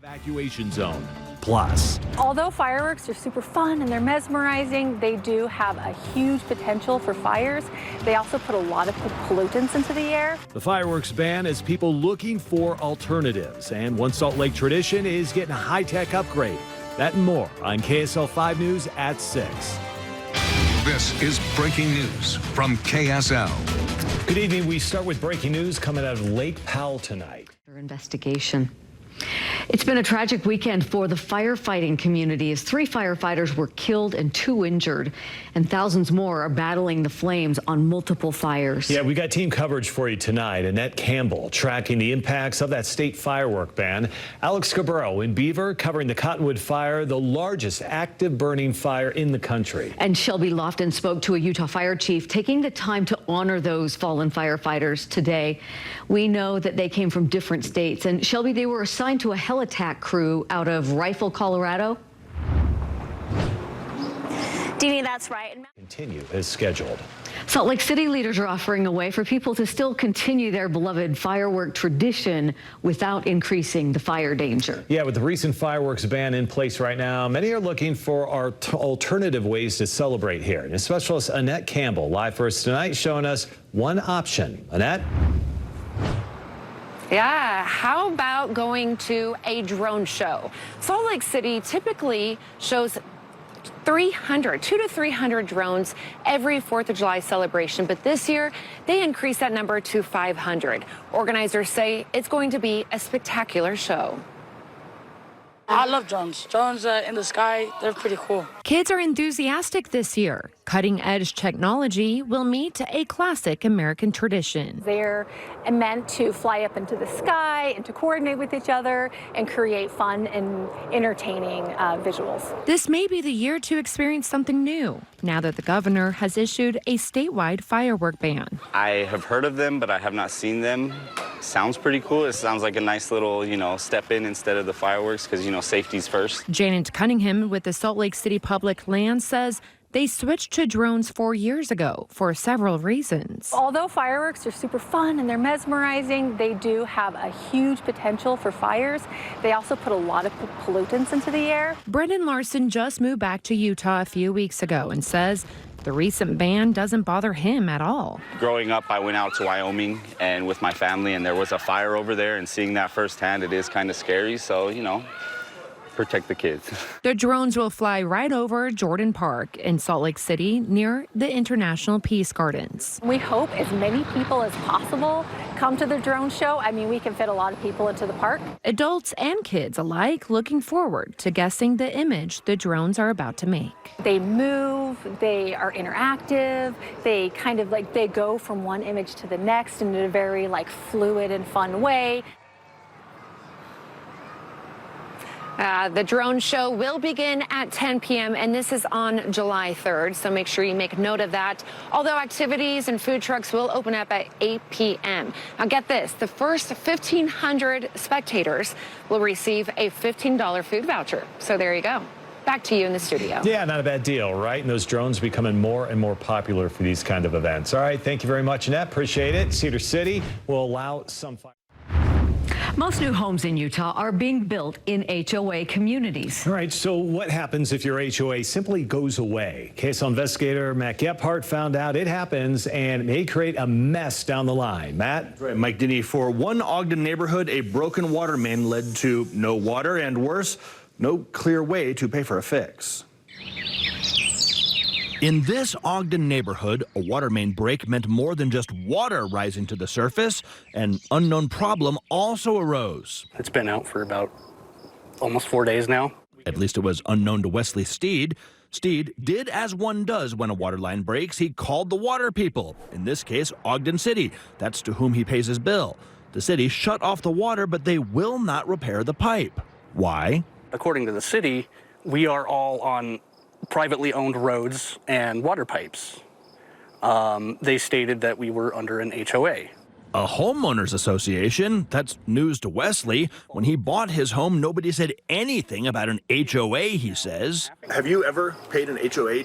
Evacuation zone. Plus, although fireworks are super fun and they're mesmerizing, they do have a huge potential for fires. They also put a lot of pollutants into the air. the fireworks ban is people looking for alternatives. And one Salt Lake tradition is getting a high-tech upgrade. That and more on KSL 5 News at 6. This is breaking news from KSL. Good evening. We start with breaking news coming out of Lake Powell tonight. Investigation. It's been a tragic weekend for the firefighting community as 3 firefighters were killed and 2 injured, and thousands more are battling the flames on multiple fires. Yeah, we got team coverage for you tonight. Annette Campbell tracking the impacts of that state firework ban. Alex Cabrero in Beaver covering the Cottonwood fire, the largest active burning fire in the country. And Shelby Lofton spoke to a Utah fire chief taking the time to honor those fallen firefighters today. We know that they came from different states, and Shelby, they were assigned to a attack crew out of Rifle, Colorado. Dee, that's right. Continue as scheduled. Salt Lake City leaders are offering a way for people to still continue their beloved firework tradition without increasing the fire danger. Yeah, with the recent fireworks ban in place right now, many are looking for alternative ways to celebrate here. And specialist Annette Campbell live for us tonight showing us one option. Annette? Yeah, how about going to a drone show? Salt Lake City typically shows 2 to 300 drones every 4th of July celebration, but this year they increased that number to 500. Organizers say it's going to be a spectacular show. I love drones. Drones in the sky, they're pretty cool. Kids are enthusiastic this year. Cutting-edge technology will meet a classic American tradition. They're meant to fly up into the sky and to coordinate with each other and create fun and entertaining visuals. This may be the year to experience something new, now that the governor has issued a statewide firework ban. I have heard of them, but I have not seen them. Sounds pretty cool. It sounds like a nice little, step in instead of the fireworks because, safety's first. Janet Cunningham with the Salt Lake City Public Lands says they switched to drones 4 years ago for several reasons. Although fireworks are super fun and they're mesmerizing, they do have a huge potential for fires. They also put a lot of pollutants into the air. Brendan Larson just moved back to Utah a few weeks ago and says the recent ban doesn't bother him at all. Growing up, I went out to Wyoming and with my family, and there was a fire over there, and seeing that firsthand, it is kind of scary. So, protect the kids. The drones will fly right over Jordan Park in Salt Lake City near the International Peace Gardens. We hope as many people as possible come to the drone show. I mean, we can fit a lot of people into the park. Adults and kids alike looking forward to guessing the image the drones are about to make. They move, they are interactive, they they go from one image to the next in a very fluid and fun way. The drone show will begin at 10 p.m. and this is on July 3rd, so make sure you make note of that. Although activities and food trucks will open up at 8 p.m. Now get this, the first 1,500 spectators will receive a $15 food voucher. So there you go. Back to you in the studio. Yeah, not a bad deal, right? And those drones becoming more and more popular for these kind of events. All right, thank you very much, Annette. Appreciate it. Cedar City will allow some fire. Most new homes in Utah are being built in HOA communities. All right, so what happens if your HOA simply goes away? KSL investigator Matt Gephardt found out it happens and it may create a mess down the line. Matt? Right, Mike Denny, for one Ogden neighborhood, a broken water main led to no water and worse, no clear way to pay for a fix. In this Ogden neighborhood, a water main break meant more than just water rising to the surface. An unknown problem also arose. It's been out for about almost 4 days now. At least it was unknown to Wesley Steed. Steed did as one does when a water line breaks. He called the water people, in this case, Ogden City. That's to whom he pays his bill. The city shut off the water, but they will not repair the pipe. Why? According to the city, we are all on privately owned roads and water pipes. They stated that we were under an HOA. A homeowners association? That's news to Wesley. When he bought his home, nobody said anything about an HOA, he says. Have you ever paid an HOA?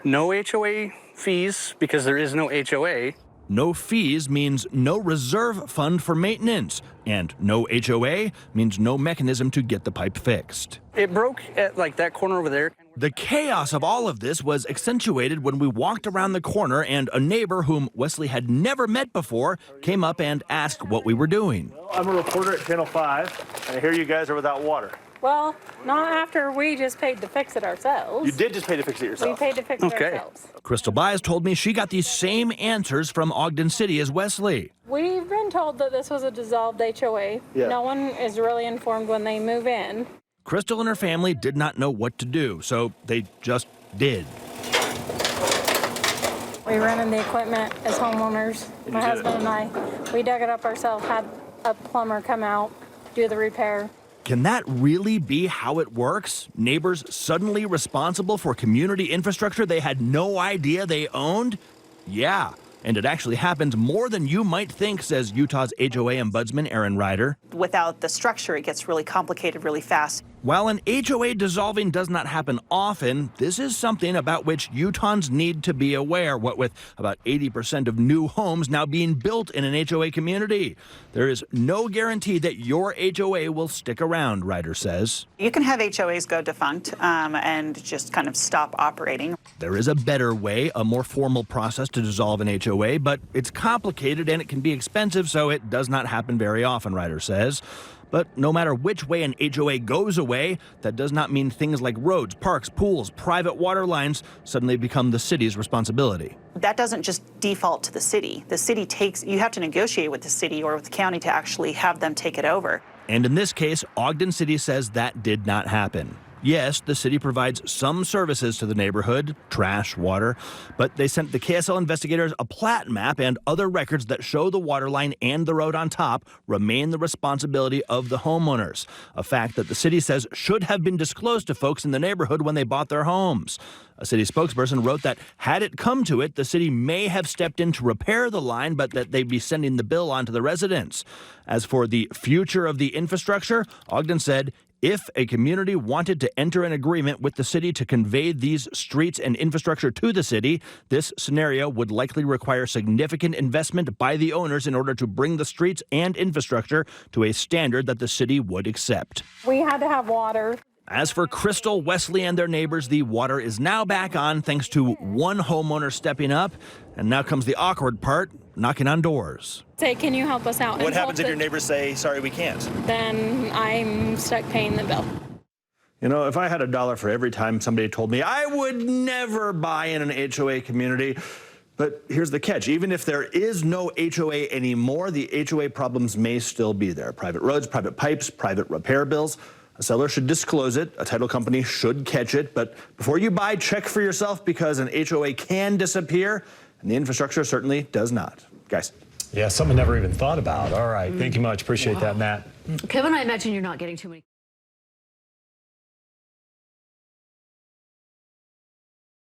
No HOA fees because there is no HOA. No fees means no reserve fund for maintenance, and no HOA means no mechanism to get the pipe fixed. It broke at like that corner over there. The chaos of all of this was accentuated when we walked around the corner and a neighbor whom Wesley had never met before came up and asked what we were doing. Well, I'm a reporter at Channel 5, and I hear you guys are without water. Well, not after we just paid to fix it ourselves. You did just pay to fix it yourself. We paid to fix it ourselves. Crystal Bias told me she got these same answers from Ogden City as Wesley. We've been told that this was a dissolved HOA. Yeah. No one is really informed when they move in. Crystal and her family did not know what to do, so they just did. We rented the equipment as homeowners, my husband and I. We dug it up ourselves, had a plumber come out, do the repair. Can that really be how it works? Neighbors suddenly responsible for community infrastructure they had no idea they owned? Yeah, and it actually happens more than you might think, says Utah's HOA ombudsman Aaron Ryder. Without the structure, it gets really complicated really fast. While an HOA dissolving does not happen often, this is something about which Utahns need to be aware, what with about 80% of new homes now being built in an HOA community. There is no guarantee that your HOA will stick around, Ryder says. You can have HOAs go defunct and just kind of stop operating. There is a better way, a more formal process to dissolve an HOA, but it's complicated and it can be expensive, so it does not happen very often, Ryder says. But no matter which way an HOA goes away, that does not mean things like roads, parks, pools, private water lines suddenly become the city's responsibility. That doesn't just default to the city. The city you have to negotiate with the city or with the county to actually have them take it over. And in this case, Ogden City says that did not happen. Yes, the city provides some services to the neighborhood, trash, water, but they sent the KSL investigators a plat map and other records that show the water line and the road on top remain the responsibility of the homeowners, a fact that the city says should have been disclosed to folks in the neighborhood when they bought their homes. A city spokesperson wrote that had it come to it, the city may have stepped in to repair the line, but that they'd be sending the bill on to the residents. As for the future of the infrastructure, Ogden said, if a community wanted to enter an agreement with the city to convey these streets and infrastructure to the city, this scenario would likely require significant investment by the owners in order to bring the streets and infrastructure to a standard that the city would accept. We had to have water. As for Crystal, Wesley, and their neighbors, the water is now back on thanks to one homeowner stepping up. And now comes the awkward part, knocking on doors. Say, can you help us out? What happens if your neighbors say, sorry, we can't? Then I'm stuck paying the bill. You know, if I had $1 for every time somebody told me I would never buy in an HOA community, but here's the catch. Even if there is no HOA anymore, the HOA problems may still be there. Private roads, private pipes, private repair bills. A seller should disclose it, a title company should catch it, but before you buy, check for yourself because an HOA can disappear, and the infrastructure certainly does not. Guys. Yeah, something never even thought about. All right, thank you much. Appreciate that, Matt. Kevin, I imagine you're not getting too many.